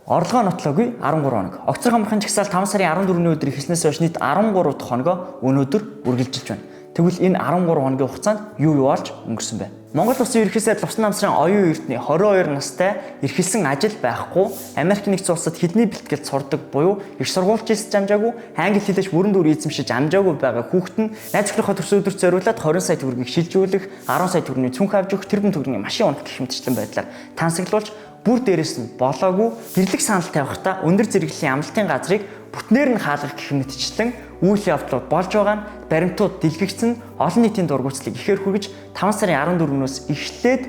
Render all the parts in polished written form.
Орлогоо нотлоогүй 13 хоног. Огцрог хамрахын жагсаал 5 сарын 14-ний өдөр эхэлснээс хойш нийт 13 дахь хоногоо өнөөдөр үргэлжилж байна. Тэгвэл энэ 13 хоногийн хугацаанд юу олж өнгөрсөн бэ? Монгол Улсын ерөнхий сайд Лувсан намсрын оюун эрдэнэ 22 настай эрхэлсэн ажил байхгүй, Америк нэгдсэн улсад хэдний бэлтгэлд сурдаг буюу их сургуульч хэлж амжаагүй, англи хэлэж бүрэн дүр эзэмшиж амжаагүй байгаа хүүхэд нь найз өхрийнхөө төрсөн өдөрт зориулаад 20 сая төгрөгийг шилжүүлэх, 10 сая төгрөгийн цүнх авч өгөх, тэрбум төгрөгийн машин унах гэх мэтчлэн байдлаар тансаглуулж бүр дээрэс нь болоогүй гэрлэх санал тавихтаа өндөр зэрэглэлийн амлалтын газрыг бүтнээр нь хаалгах гэх мэтчлэн үйл явдлууд болж байгаа нь баримтууд дэлгэгдсэн олон нийтийн дургуутслыг ихээр хүргэж 5 сарын 14-өөс эхлээд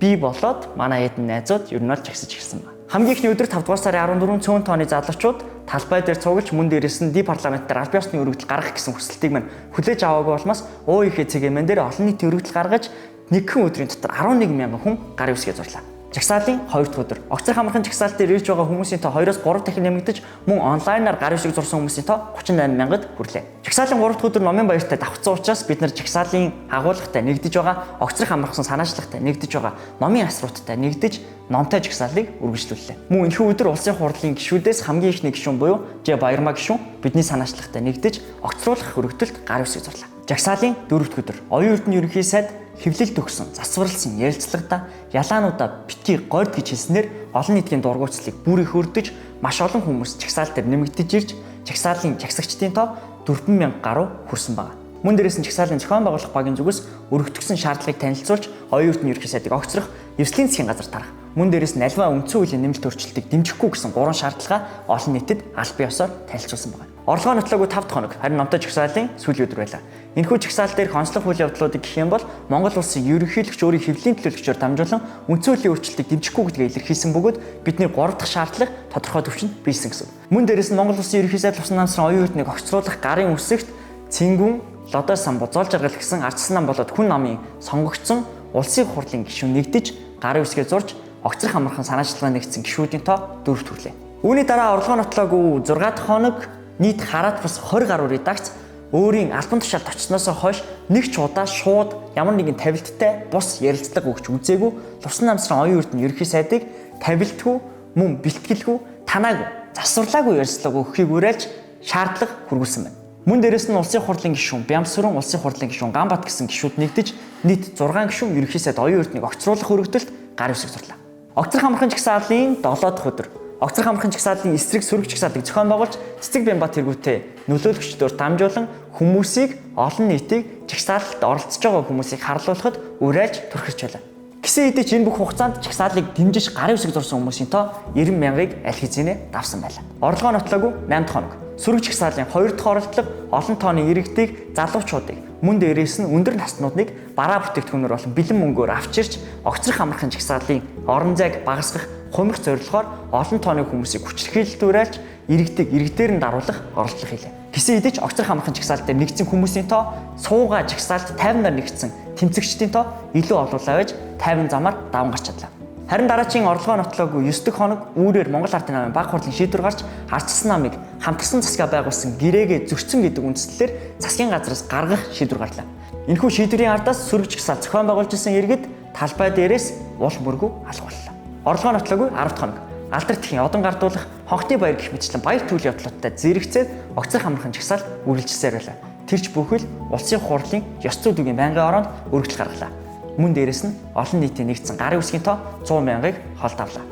бий болоод манай эдэн найзууд ер нь л жагсаж ирсэн байна. Хамгийн ихний өдөр 5 дугаар сарын 14 цөөн тооны залуучууд талбай дээр цуглаж мөн дээрээс нь ди парламентаар аль биесны өргөдөл гаргах гэсэн хүсэлтийг мань хүлээж аваагүй болмоос ОИХ цэгийн дээр олон нийтийн өргөдөл гаргаж нэгэн өдрийн дотор 11 мянган хүн гарын үсгээ зурлаа. Жагсаалын 2 дахь өдөр. Огцрог хамрахын жагсаал дээр ирж байгаа хүмүүсийн тоо 2-оос 3 дахин нэмэгдэж мөн онлайнаар гарын үсэг зурсан хүмүүсийн тоо 38 мянгад хүрлээ. Жагсаалын 3 дахь өдөр номын баяртай давхцсан учраас бид нар жагсаалын агуулгатай нэгдэж байгаа, огцрог хамрахсан санаачлагтай нэгдэж байгаа, номын асрууттай нэгдэж номтой жагсаалыг үргэлжлүүллээ. Мөн энэхүү өдөр улсын хурлын гишүүдээс хамгийн ихний гишүүн буюу Ж Баярмаа гишүүн бидний санаачлагтай нэгдэж огцруулах өргөдөлд гарын үсэг зурлаа. Жагсаалын 4 дахь өдөр оюун эрдэнэ ерөнхий сайд хэвлэлд өгсөн засварлсан ярилцлагада ялаануудаа битгий горд гэж хэлснээр олон нийтийн дургуутслыг бүр их өрдөж маш олон хүмүүс жагсаал дээр нэмэгдэж ирж жагсаалын жагсагчдын тоо 40000 гаруй хүрсэн байна. Мөн дээрээс нь жагсаалын зохион байгуулах багийн зүгээс өргөтгсөн шаардлагыг танилцуулж оюун эрдэнэ ерөнхий сайдыг огцрох эвслийн засгийн газар тарах. Мөн дээрээс нь альва үндсэн хуулийн нэмэлт өөрчлөлтийг дэмжихгүй гэсэн 3 шаардлага олон нийтэд аль бие ёсоор танилцуулсан байна. Орлогоо нотлоогүй 5 дахь хоног харин номтой жагсаалын сүүлийн өдөр байлаа. Энэхүү жагсаал дээр онцлог үйл явдлуудыг гэх юм бол Монгол улсын ерөнхийлөгч өөрийн хэвлэлийн төлөөлөгчөөр дамжуулан үндсэн хуулийн өөрчлөлтийг дэмжихгүй гэдгээ илэрхийлсэн бөгөөд бидний 3 дахь шаардлага тодорхой төвчөнд бийсэн гэсэн. Мөн дээрээс нь Монгол улсын ерөнхий сайд Лувсан намсрын оюун эрдэнэг огцруулах гарын үсэгт Цэнгүн Лодой сан бозоолж аргал гэсэн ардчсан нам болоод хүн намын сонгогдсон улсын хурлын гишүүн нэгдэж гарын үсгээ зурж огцрох хамрахын санаачлагын нэгдсэн гишүүдийн тоо 4 төрлөө. Үүний дараа орлогоо нотлоогүй 6 дахь хоног нийт хараат бас 20 гаруй редакц өөрийн альбом тушаалд очсноос хойш нэг ч удаа шууд ямар нэгэн тавилттай бус ярилцлага өгч үзээгүй Лувсан намсрын оюун эрдэнэ ерөнхий сайдыг тавилтгүй мөн бэлтгэлгүй танаагүй засварлаагүй ярилцлага өгөхийг уриалж шаардлага хүргүүлсэн байна. Мөн дээрээс нь улсын хурлын гишүүн Бямсүрэн улсын хурлын гишүүн Ганбат гэсэн гишүүд нэгдэж нийт 6 гишүүн ерөнхий сайд оюун эрдэнэг огцруулах өргөдөлд гарын үсэг зурлаа. Огцрог хамрахын жагсаалын 7 дахь өдөр. Огцрог хамрахын жагсаалын эсрэг сөрөг жагсаалыг зохион байгуулж Цэцэг Бямбат тэргүүтээ нөлөөлөгчдөөр дамжуулан хүмүүсийг олон нийтийг жагсаалд оролцож байгаа хүмүүсийг харлуулахад уриалж түрхэж байлаа. Гэсэн хэдий ч энэ бүх хугацаанд жагсаалыг дэмжиж гарын үсэг зурсан хүмүүсийн тоо 90 мянгаыг аль хэзээ давсан байлаа. Орлогоо нотлоогүй 8 дахь хоног. Сөрөг жагсаалын 2 дахь оролдлого олон тооны иргэдийг залуучуудыг мөн дээрээс нь өндөр наснуудыг бараа бүтээгдэхүүнээр болон бэлэн мөнгөөр авчирч огцрох хамрахын жагсаалын орон зайг багасгах хумих зорилгоор олон тооны хүмүүсийг хүчирхийлэлд уриалж иргэдээр нь даруулах оролдлого хийлээ. Гэсэн хэдий ч огцрох хамрахын жагсаал дээр нэгдсэн хүмүүсийн тоо суугаа жагсаалд 50-аар нэгдсэн тэмцэгчдийн тоо илүү олуулаа байж 50 замаар даван гарч чадлаа. Харин дараагийн орлогоо нотлоогүй 9 дахь хоног үүрээр Монгол Ардын намын баг хурлын шийдвэр гарч ардчсан намыг хамтарсан засгаа байгуулсан гэрээгээ зөрчсөн гэдэг үндслэлээр засгийн газраас гаргах шийдвэр гарлаа. Энэхүү шийдвэрийн ардаас сөрөг жагсаал зохион байгуулж исэн иргэд талбай дээрээс уул мөргүү алгууллаа. Орлогоо нотлоогүй 10 дахь хоног алдар тхийн одон гардуулах хонхны баяр гэх мэтчлэн баяр түүл явдлуудтай зэрэгцээд огцрох хамрахын жагсаал үргэлжилсээр байлаа. Тэрч бүхэл улсын хурлын ёс зүйн үгийн байнгын ороонд өргөдөл гаргалаа. Мөн дээрээс нь олон нийтийн нэгдсэн гарын үсгийн тоо 100 мянгаыг холд авлаа.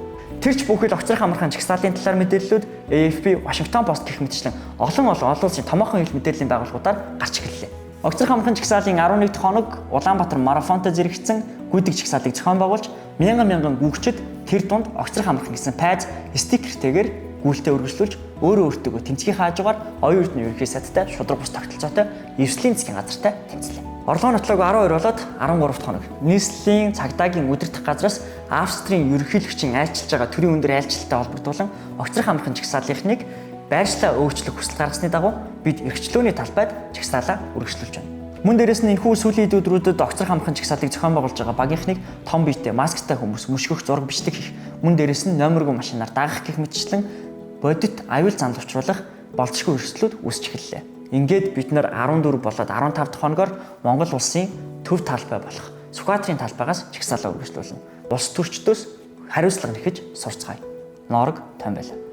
Тэрч бүхэл огцрох хамрахын жагсаалын талаар мэдээллүүд AFP, Washington Post гэх мэтчлэн олон улсын томоохон хил мэдээллийн байгууллагуудаар гарч ирлээ. Огцрох хамрахын жагсаалын 11 дахь хоног Улаанбаатар марафонтой зэрэгцсэн гүйдэг жагсаалыг зохион байгуулж мянган гүйгчид тэр дунд огцрох хамрахын гэсэн пайз стикертэйгээр гүйлтээ үргэлжлүүлж өөртөө тэмцгийн хаажгаар оюун эрдэнэ ерөнхий сайдтай шудраг бус тогтолцоотой эвслийн засгийн газартай тэмцлээ. Орлогоо нотлоогүй 12 болоод 13 дахь хоног нийслэлийн цагдаагийн удирдах газраас Австрийн ерөнхийлөгчийн айлчилж байгаа төрийн өндөр айлчлалтай холбогдуулан огцрох хамрахын жагсаалынхныг байршлаа өөрчлөх хүсэл гаргасны дагуу бид эрхчлөөний талбайд жагсаалаа үргэлжлүүлж байна. Мөн дээрээс нь энэхүү сүүлийн өдрүүдэд огцрох хамрахын жагсаалыг зохион байгуулж байгаа багийнхныг том биетэй масктай хүмүүс мөшгөх зураг бичлэг хийх, мөн дээрээс нь номергүй машинаар дагах гэх мэтчлэн бодит аюул занлуулах болцшгүй өрсөлдөлүүд үүсч эхэллээ. Ингээд бид нар 14 болоод 15 дахь хоногоор Монгол улсын төв талбай болох Сүхбаатарын талбайгаас жагсаалаа үргэлжлүүлнэ. Улс төрчдөөс хариуцлага нэхэж сурцгаая. Норог тань байлаа.